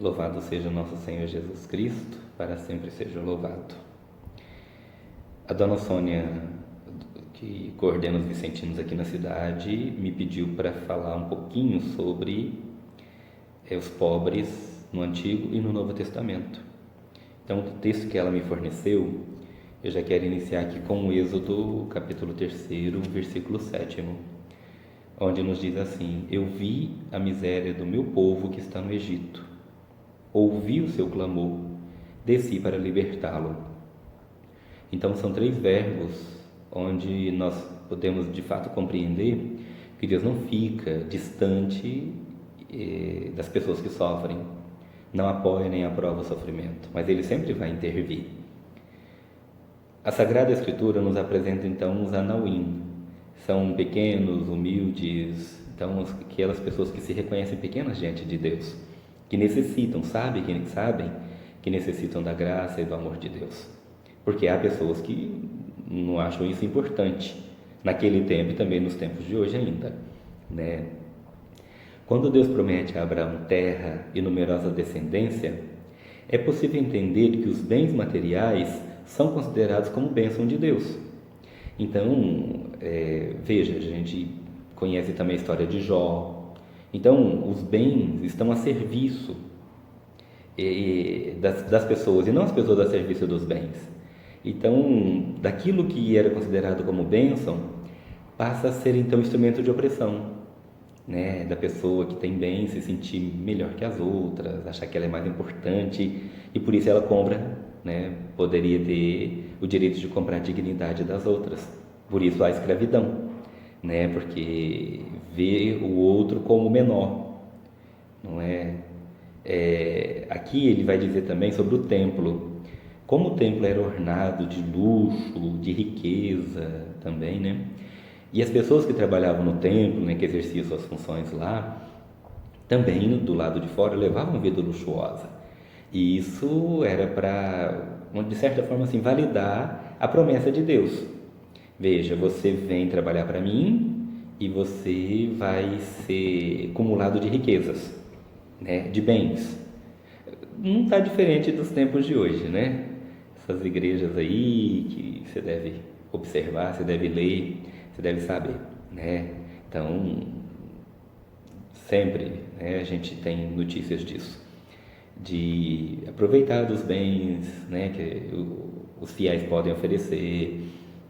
Louvado seja nosso Senhor Jesus Cristo, para sempre seja louvado. A dona Sônia, que coordena os vicentinos aqui na cidade, me pediu para falar um pouquinho sobre os pobres no Antigo e no Novo Testamento. Então, o texto que ela me forneceu, eu já quero iniciar aqui com o Êxodo, capítulo 3º, versículo 7º, onde nos diz assim: Eu vi a miséria do meu povo que está no Egito, ouvi o seu clamor, desci para libertá-lo. Então são 3 verbos onde nós podemos de fato compreender que Deus não fica distante das pessoas que sofrem, não apoia nem aprova o sofrimento, mas Ele sempre vai intervir. A Sagrada Escritura nos apresenta então os Anauim, são pequenos, humildes, então aquelas pessoas que se reconhecem pequenas diante de Deus, que necessitam, sabem que necessitam da graça e do amor de Deus. Porque há pessoas que não acham isso importante, naquele tempo e também nos tempos de hoje ainda, né? Quando Deus promete a Abraão terra e numerosa descendência, é possível entender que os bens materiais são considerados como bênção de Deus. Então, veja, a gente conhece também a história de Jó. Então, os bens estão a serviço das pessoas, e não as pessoas a serviço dos bens. Então, daquilo que era considerado como bênção, passa a ser então instrumento de opressão, né? Da pessoa que tem bens se sentir melhor que as outras, achar que ela é mais importante, e por isso ela compra, né? Poderia ter o direito de comprar a dignidade das outras. Por isso há escravidão, né? Porque vê o outro como menor, não é? Aqui ele vai dizer também sobre o templo, como o templo era ornado de luxo, de riqueza também, né? E as pessoas que trabalhavam no templo, né, que exerciam suas funções lá, também do lado de fora levavam uma vida luxuosa. E isso era para, de certa forma, assim, validar a promessa de Deus. Veja, você vem trabalhar para mim e você vai ser acumulado de riquezas, né, de bens. Não está diferente dos tempos de hoje, né? Essas igrejas aí que você deve observar, você deve ler, você deve saber, né? Então, sempre, né, a gente tem notícias disso, de aproveitar dos bens, né, que os fiéis podem oferecer,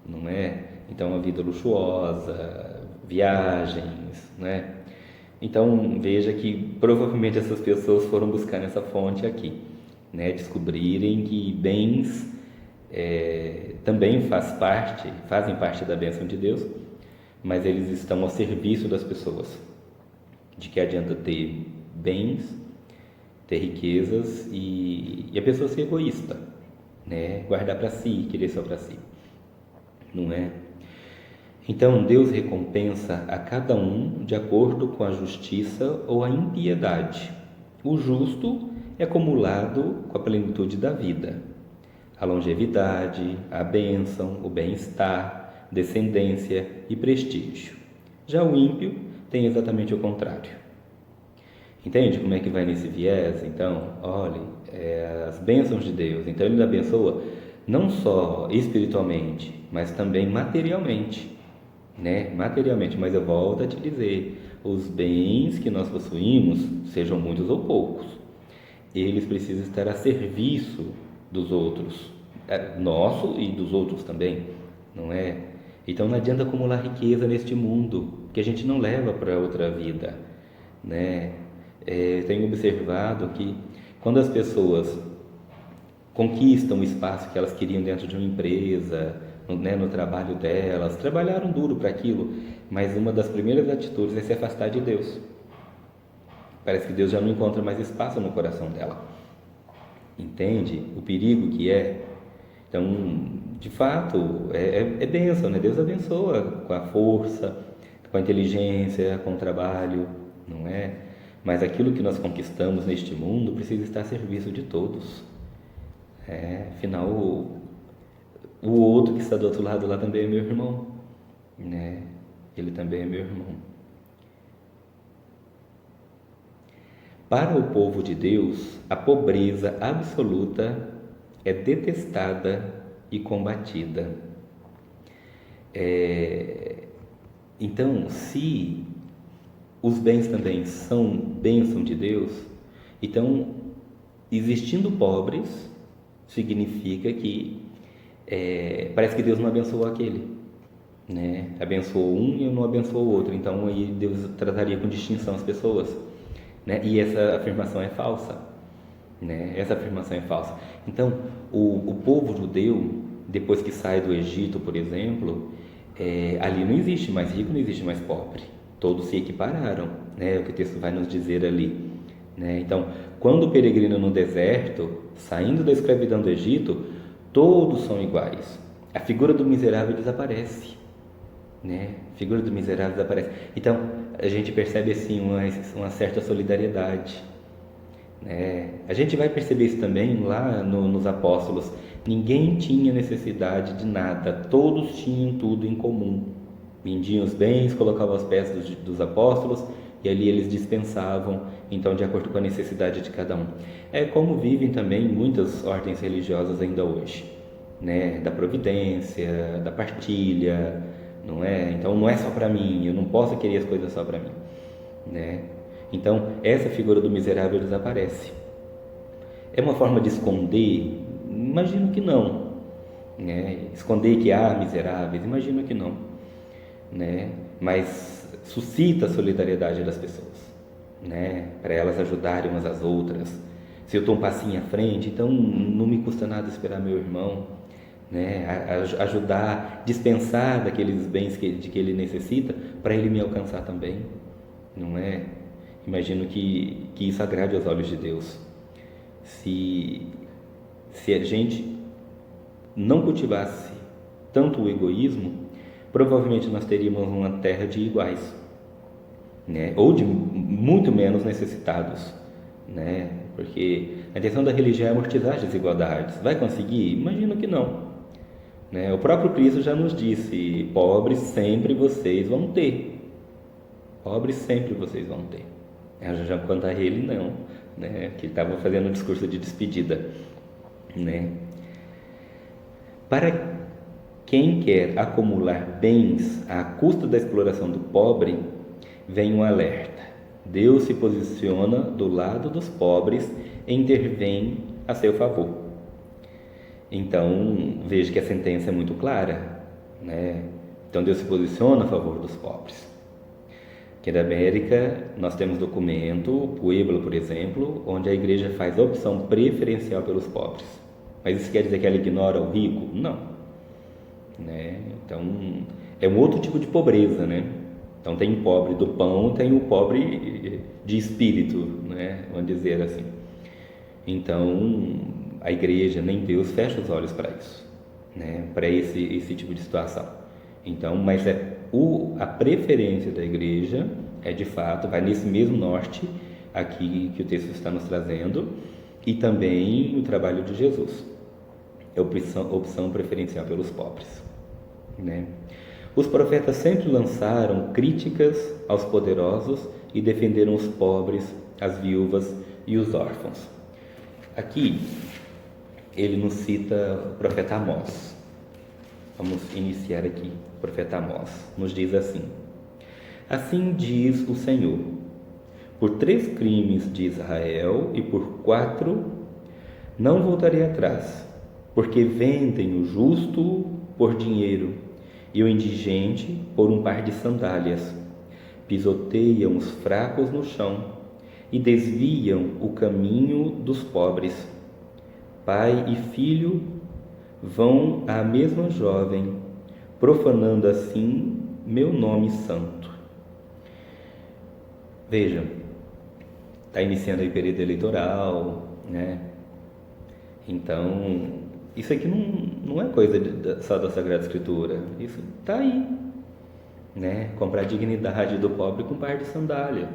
não é? Então, a vida luxuosa, viagens, né? Então, veja que provavelmente essas pessoas foram buscar nessa fonte aqui, né? Descobrirem que bens também fazem parte da bênção de Deus, mas eles estão ao serviço das pessoas. De que adianta ter bens, ter riquezas e a pessoa ser egoísta, né? Guardar para si, querer só para si, não é? Então, Deus recompensa a cada um de acordo com a justiça ou a impiedade. O justo é acumulado com a plenitude da vida, a longevidade, a bênção, o bem-estar, descendência e prestígio. Já o ímpio tem exatamente o contrário. Entende como é que vai nesse viés? Então, olhe, as bênçãos de Deus. Então, Ele abençoa não só espiritualmente, mas também materialmente, né? Materialmente, mas eu volto a te dizer, os bens que nós possuímos, sejam muitos ou poucos, eles precisam estar a serviço dos outros, nosso e dos outros também, não é? Então não adianta acumular riqueza neste mundo, que a gente não leva para outra vida, né? Eu tenho observado que quando as pessoas conquistam o espaço que elas queriam dentro de uma empresa, no trabalho delas, trabalharam duro para aquilo, mas uma das primeiras atitudes é se afastar de Deus. Parece que Deus já não encontra mais espaço no coração dela. Entende o perigo que é? Então, de fato, é bênção, né? Deus abençoa com a força, com a inteligência, com o trabalho, não é? Mas aquilo que nós conquistamos neste mundo precisa estar a serviço de todos. Afinal, o outro que está do outro lado lá também é meu irmão, né? Ele também é meu irmão. Para o povo de Deus, a pobreza absoluta é detestada e combatida. Então, se os bens também são bênção de Deus, então, existindo pobres, significa que parece que Deus não abençoou aquele, né? Abençoou um e não abençoou o outro, então aí Deus trataria com distinção as pessoas, né? E essa afirmação é falsa, né? Essa afirmação é falsa. Então, o povo judeu, depois que sai do Egito, por exemplo, ali não existe mais rico, não existe mais pobre, todos se equipararam, né? É o que o texto vai nos dizer ali, né? Então, quando peregrina no deserto, saindo da escravidão do Egito, todos são iguais. A figura do miserável desaparece, né? A figura do miserável desaparece. Então, a gente percebe assim uma certa solidariedade, né? A gente vai perceber isso também lá nos apóstolos. Ninguém tinha necessidade de nada, todos tinham tudo em comum. Vendiam os bens, colocavam aos pés dos apóstolos e ali eles dispensavam, então, de acordo com a necessidade de cada um. É como vivem também muitas ordens religiosas ainda hoje, né? Da providência, da partilha, não é? Então, não é só para mim, eu não posso querer as coisas só para mim, né? Então, essa figura do miserável desaparece. É uma forma de esconder? Imagino que não, né? Esconder que há miseráveis? Imagino que não, né? Mas suscita a solidariedade das pessoas, né? Para elas ajudarem umas às outras. Se eu estou um passinho à frente, então não me custa nada esperar meu irmão, né? Ajudar, dispensar daqueles bens de que ele necessita, para ele me alcançar também, não é? Imagino que isso agrade aos olhos de Deus. Se a gente não cultivasse tanto o egoísmo, provavelmente nós teríamos uma terra de iguais, né? Ou de muito menos necessitados, né? Porque a intenção da religião é amortizar as desigualdades. Vai conseguir? Imagino que não, né? O próprio Cristo já nos disse: pobres sempre vocês vão ter. Pobres sempre vocês vão ter. Já quanto a ele, não, né? Que ele estava fazendo um discurso de despedida, né? Para quem quer acumular bens à custa da exploração do pobre, vem um alerta. Deus se posiciona do lado dos pobres e intervém a seu favor. Então, veja que a sentença é muito clara, né? Então, Deus se posiciona a favor dos pobres. Aqui na América, nós temos documento, o Pueblo, por exemplo, onde a igreja faz a opção preferencial pelos pobres. Mas isso quer dizer que ela ignora o rico? Não, né? Então, é um outro tipo de pobreza, né? Então, tem o pobre do pão, tem o pobre de espírito, né? Vamos dizer assim. Então, a igreja, nem Deus, fecha os olhos para isso, né? Para esse tipo de situação. Então, mas a preferência da igreja é, de fato, vai nesse mesmo norte aqui que o texto está nos trazendo, e também o trabalho de Jesus. É opção preferencial pelos pobres, né? Os profetas sempre lançaram críticas aos poderosos e defenderam os pobres, as viúvas e os órfãos. Aqui, ele nos cita o profeta Amós. Vamos iniciar aqui. O profeta Amós nos diz assim: assim diz o Senhor, por 3 crimes de Israel e por 4 não voltarei atrás, porque vendem o justo por dinheiro e o indigente por um par de sandálias, pisoteiam os fracos no chão e desviam o caminho dos pobres. Pai e filho vão à mesma jovem, profanando assim meu nome santo. Vejam, está iniciando aí o período eleitoral, né? Então, isso aqui não é coisa só da Sagrada Escritura, isso está aí, né? Comprar a dignidade do pobre com um par de sandália.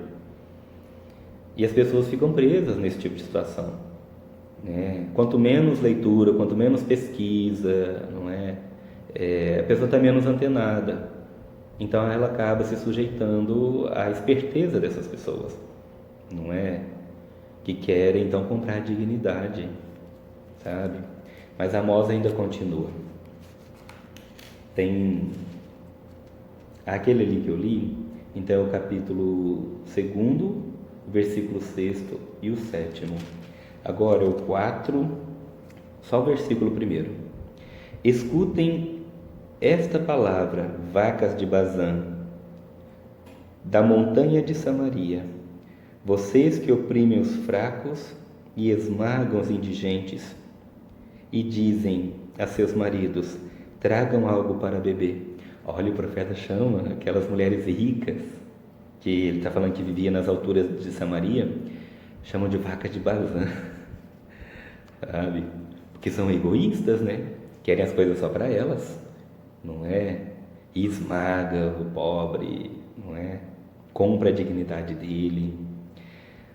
E as pessoas ficam presas nesse tipo de situação, né? Quanto menos leitura, quanto menos pesquisa, não é? A pessoa está menos antenada, então ela acaba se sujeitando à esperteza dessas pessoas, não é? que querem então comprar dignidade, sabe? Mas Amós ainda continua. Tem aquele ali que eu li, então é o capítulo 2º, versículo 6º e o 7º. Agora é o 4, só o versículo 1º. Escutem esta palavra, vacas de Bazã, da montanha de Samaria, vocês que oprimem os fracos e esmagam os indigentes, e dizem a seus maridos: tragam algo para beber. Olha, o profeta chama aquelas mulheres ricas, que ele está falando que vivia nas alturas de Samaria, chamam de vacas de Bazã, sabe? Porque são egoístas, né? Querem as coisas só para elas, não é? E esmaga o pobre, não é? Compra a dignidade dele.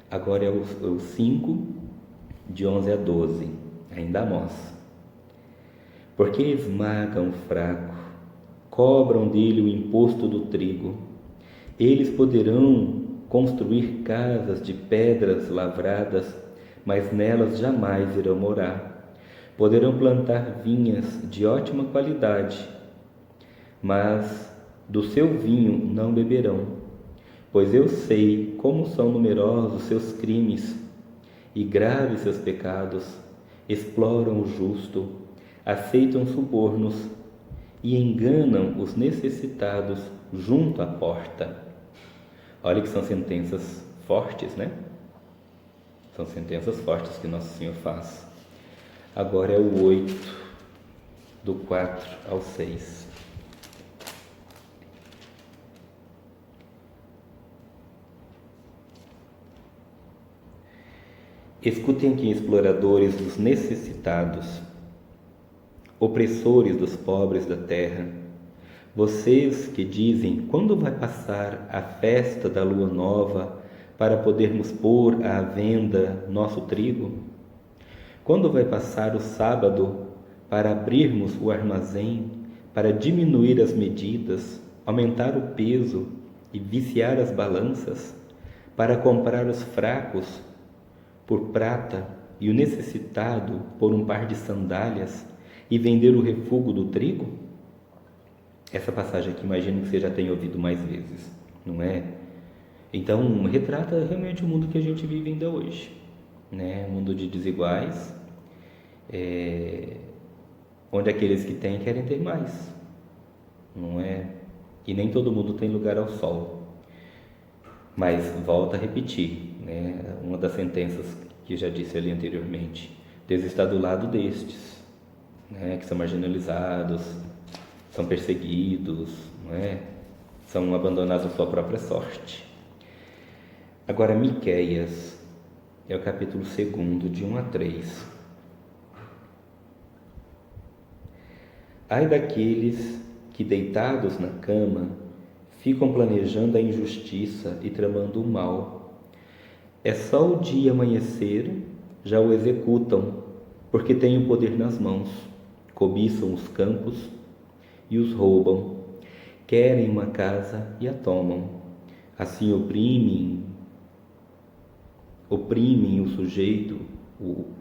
Agora é o 5, de 11 a 12, ainda Amós. Porque esmagam o fraco, cobram dele o imposto do trigo. Eles poderão construir casas de pedras lavradas, mas nelas jamais irão morar. Poderão plantar vinhas de ótima qualidade, mas do seu vinho não beberão. Pois eu sei como são numerosos seus crimes e graves seus pecados. Exploram o justo, aceitam subornos e enganam os necessitados junto à porta. Olha que são sentenças fortes, né? São sentenças fortes que Nosso Senhor faz. Agora é o 8, do 4 ao 6. Escutem aqui, exploradores dos necessitados, opressores dos pobres da terra, vocês que dizem: quando vai passar a festa da lua nova para podermos pôr à venda nosso trigo? Quando vai passar o sábado para abrirmos o armazém, para diminuir as medidas, aumentar o peso e viciar as balanças, para comprar os fracos por prata e o necessitado por um par de sandálias e vender o refúgio do trigo? Essa passagem aqui imagino que você já tenha ouvido mais vezes, não é? Então retrata realmente o mundo que a gente vive ainda hoje, né? Um mundo de desiguais, onde aqueles que têm querem ter mais, não é? E nem todo mundo tem lugar ao sol. Mas volta a repetir, né? Uma das sentenças que já disse ali anteriormente: Deus está do lado destes, né? Que são marginalizados, são perseguidos, não é? São abandonados à sua própria sorte. Agora, Miqueias é o capítulo 2, de 1 a 3. Ai daqueles que, deitados na cama, ficam planejando a injustiça e tramando o mal. É só o dia amanhecer, já o executam, porque têm o poder nas mãos, cobiçam os campos e os roubam, querem uma casa e a tomam. Assim oprimem o sujeito,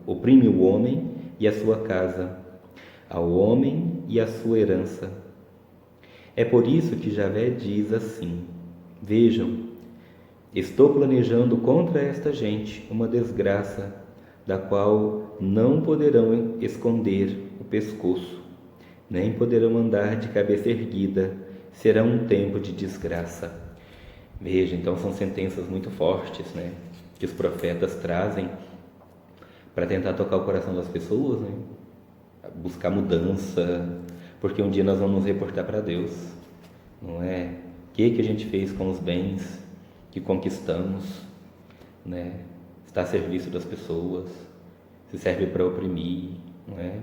oprimem o homem e a sua casa, ao homem e a sua herança. É por isso que Javé diz assim: vejam, estou planejando contra esta gente uma desgraça, da qual não poderão esconder o pescoço, nem poderão andar de cabeça erguida, será um tempo de desgraça. Veja, então são sentenças muito fortes, né, que os profetas trazem para tentar tocar o coração das pessoas, né, buscar mudança, porque um dia nós vamos nos reportar para Deus, não é? O que a gente fez com os bens que conquistamos, né? Está a serviço das pessoas, se serve para oprimir, não é?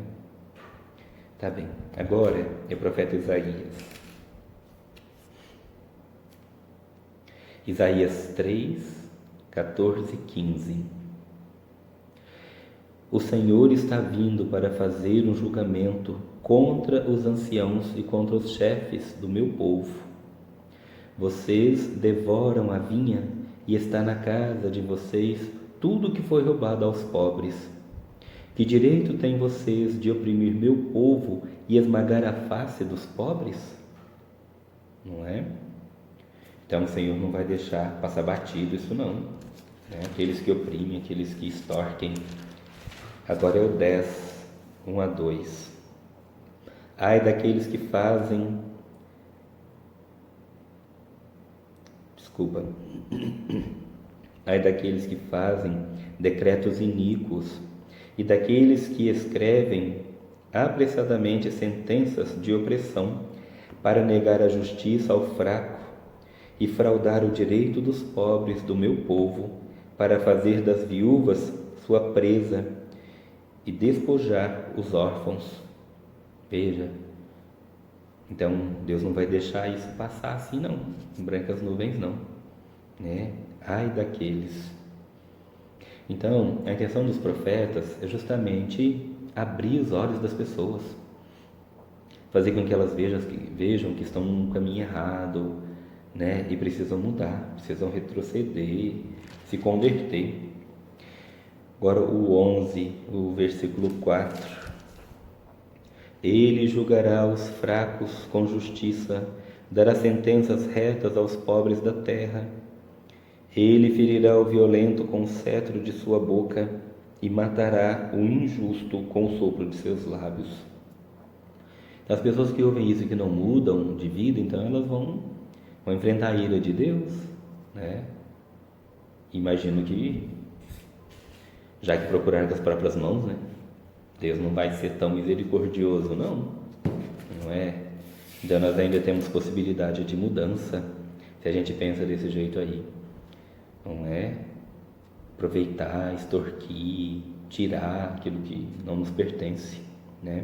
Tá bem. Agora é o profeta Isaías. Isaías 3, 14 e 15. O Senhor está vindo para fazer um julgamento contra os anciãos e contra os chefes do meu povo. Vocês devoram a vinha e está na casa de vocês tudo que foi roubado aos pobres. Que direito têm vocês de oprimir meu povo e esmagar a face dos pobres? Não é? Então o Senhor não vai deixar passar batido isso não, né? Aqueles que oprimem, aqueles que extorquem. Agora é o 10, 1 a 2. Ai daqueles que fazem... Desculpa. Ai daqueles que fazem decretos iníquos e daqueles que escrevem apressadamente sentenças de opressão para negar a justiça ao fraco e fraudar o direito dos pobres do meu povo, para fazer das viúvas sua presa e despojar os órfãos. Veja, então Deus não vai deixar isso passar assim não, em brancas nuvens não, né? Ai daqueles. Então, a intenção dos profetas é justamente abrir os olhos das pessoas, fazer com que elas vejam que estão num caminho errado, né? E precisam mudar, precisam retroceder, se converter. Agora o 11, o versículo 4. Ele julgará os fracos com justiça, dará sentenças retas aos pobres da terra. Ele ferirá o violento com o cetro de sua boca e matará o injusto com o sopro de seus lábios. As pessoas que ouvem isso e que não mudam de vida, então elas vão enfrentar a ira de Deus, né? Imagino que, já que procuraram com as próprias mãos, né? Deus não vai ser tão misericordioso, não é? Então nós ainda temos possibilidade de mudança, se a gente pensa desse jeito aí. Não é aproveitar, extorquir, tirar aquilo que não nos pertence, né?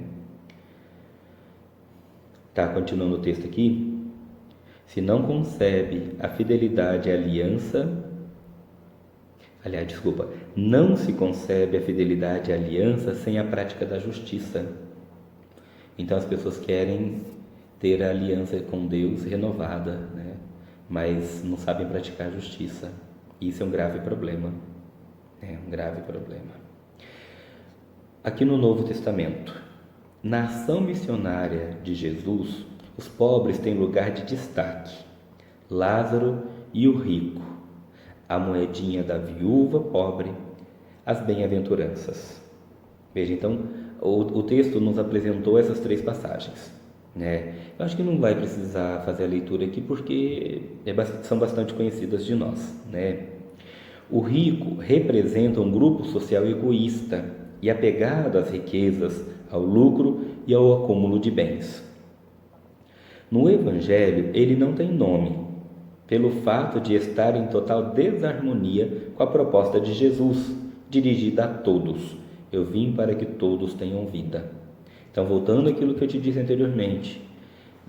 Tá, continuando o texto aqui. Se não concebe a fidelidade à aliança, não se concebe a fidelidade à aliança sem a prática da justiça. Então as pessoas querem ter a aliança com Deus renovada, né? Mas não sabem praticar a justiça. Isso é um grave problema. É um grave problema. Aqui no Novo Testamento, na ação missionária de Jesus, os pobres têm lugar de destaque. Lázaro e o rico, a moedinha da viúva pobre, as bem-aventuranças. Veja, então, o texto nos apresentou essas 3 passagens, né? Eu acho que não vai precisar fazer a leitura aqui porque são bastante conhecidas de nós, né? O rico representa um grupo social egoísta e apegado às riquezas, ao lucro e ao acúmulo de bens. No Evangelho, ele não tem nome, pelo fato de estar em total desarmonia com a proposta de Jesus, dirigida a todos. Eu vim para que todos tenham vida. Então, voltando àquilo que eu te disse anteriormente,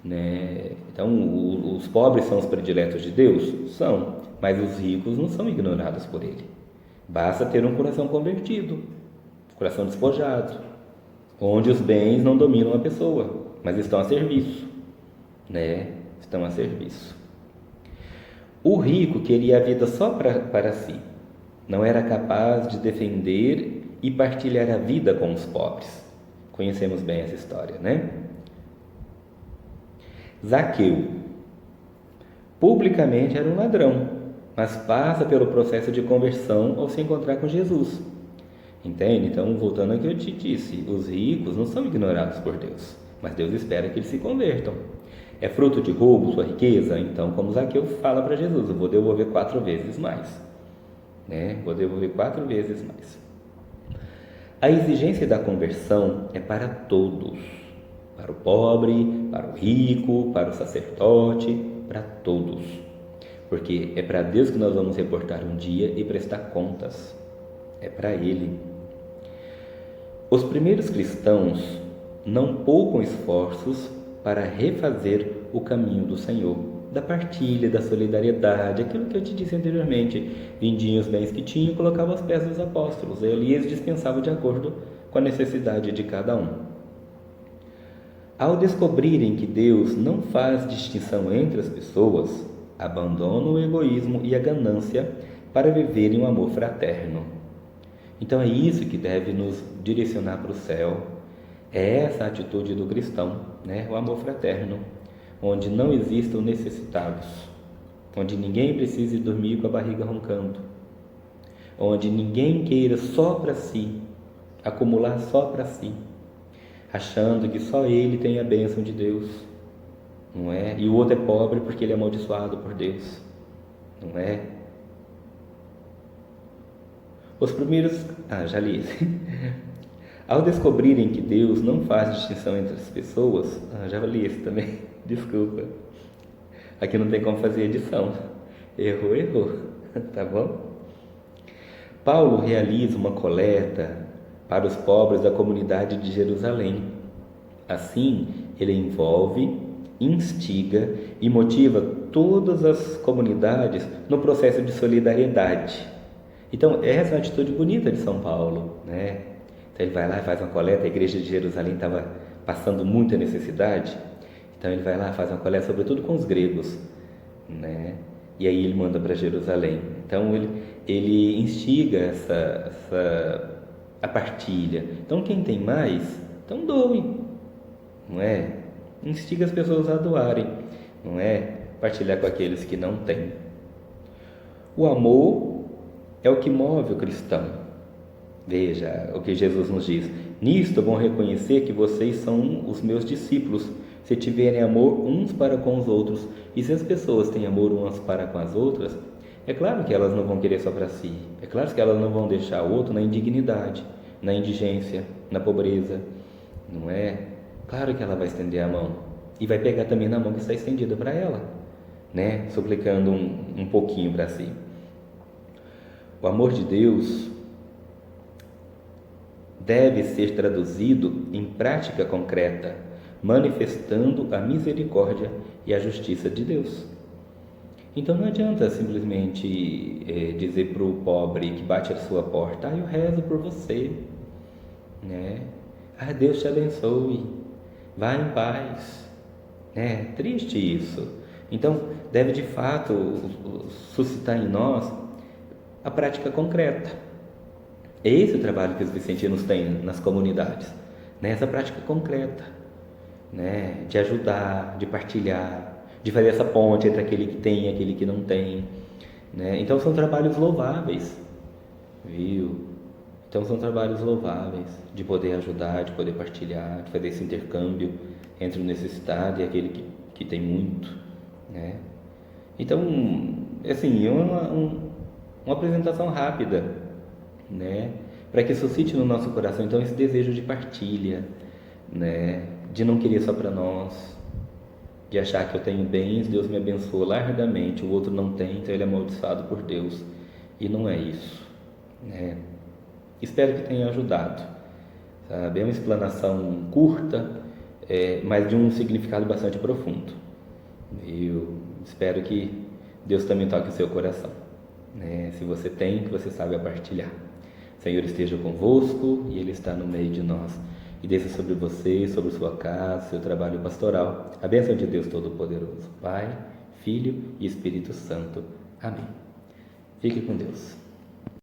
né? Então, os pobres são os prediletos de Deus? São, mas os ricos não são ignorados por Ele. Basta ter um coração convertido, coração despojado, onde os bens não dominam a pessoa, mas estão a serviço, né? Estão a serviço. O rico queria a vida só para si, não era capaz de defender e partilhar a vida com os pobres. Conhecemos bem essa história, né? Zaqueu, publicamente era um ladrão, mas passa pelo processo de conversão ao se encontrar com Jesus. Entende? Então, voltando ao que eu te disse, os ricos não são ignorados por Deus, mas Deus espera que eles se convertam. É fruto de roubo sua riqueza? Então, como Zaqueu fala para Jesus, eu vou devolver 4 vezes mais, né? Vou devolver 4 vezes mais. A exigência da conversão é para todos, para o pobre, para o rico, para o sacerdote, para todos, porque é para Deus que nós vamos reportar um dia e prestar contas, é para Ele. Os primeiros cristãos não poupam esforços para refazer o caminho do Senhor, da partilha, da solidariedade, aquilo que eu te disse anteriormente. Vendiam os bens que tinham e colocavam aos pés dos apóstolos, e ali eles dispensavam de acordo com a necessidade de cada um. Ao descobrirem que Deus não faz distinção entre as pessoas, abandonam o egoísmo e a ganância para viverem um amor fraterno. Então é isso que deve nos direcionar para o céu. É essa a atitude do cristão, né? O amor fraterno, onde não existam necessitados, onde ninguém precise dormir com a barriga roncando, onde ninguém queira só para si, acumular só para si, achando que só ele tem a bênção de Deus, não é? E o outro é pobre porque ele é amaldiçoado por Deus, não é? Os primeiros... já li esse. Ao descobrirem que Deus não faz distinção entre as pessoas... já li esse também, desculpa. Aqui não tem como fazer edição. Errou, tá bom? Paulo realiza uma coleta para os pobres da comunidade de Jerusalém. Assim, ele envolve, instiga e motiva todas as comunidades no processo de solidariedade. Então, essa é uma atitude bonita de São Paulo, né? Então, ele vai lá e faz uma coleta. A igreja de Jerusalém estava passando muita necessidade. Então, ele vai lá e faz uma coleta, sobretudo com os gregos, né? E aí ele manda para Jerusalém. Então, ele instiga a partilha. Então, quem tem mais, então doe, não é? Instiga as pessoas a doarem, não é? Partilhar com aqueles que não têm. O amor é o que move o cristão. Veja o que Jesus nos diz: nisto vão reconhecer que vocês são os meus discípulos, se tiverem amor uns para com os outros. E se as pessoas têm amor umas para com as outras, é claro que elas não vão querer só para si, é claro que elas não vão deixar o outro na indignidade, na indigência, na pobreza, não é? Claro que ela vai estender a mão e vai pegar também na mão que está estendida para ela, né? Suplicando um pouquinho para si. O amor de Deus deve ser traduzido em prática concreta, manifestando a misericórdia e a justiça de Deus. Então não adianta simplesmente dizer para o pobre que bate à sua porta: eu rezo por você, né? Deus te abençoe, vá em paz, né? Triste isso. Então deve de fato suscitar em nós a prática concreta. É esse o trabalho que os vicentinos têm nas comunidades, né? Essa prática concreta, né? De ajudar, de partilhar, de fazer essa ponte entre aquele que tem e aquele que não tem, né? Então são trabalhos louváveis, viu? Então são trabalhos louváveis de poder ajudar, de poder partilhar, de fazer esse intercâmbio entre o necessitado e aquele que tem muito, né? Então, assim, é uma apresentação rápida, né? Para que suscite no nosso coração então esse desejo de partilha, né? De não querer só para nós, de achar que eu tenho bens, Deus me abençoa largamente, o outro não tem, então ele é amaldiçoado por Deus. E não é isso, né? Espero que tenha ajudado, sabe? É uma explanação curta, mas de um significado bastante profundo. Eu espero que Deus também toque o seu coração, né? Se você tem, que você sabe partilhar. O Senhor esteja convosco e Ele está no meio de nós. E desça sobre você, sobre sua casa, seu trabalho pastoral, a bênção de Deus Todo-Poderoso, Pai, Filho e Espírito Santo. Amém. Fique com Deus.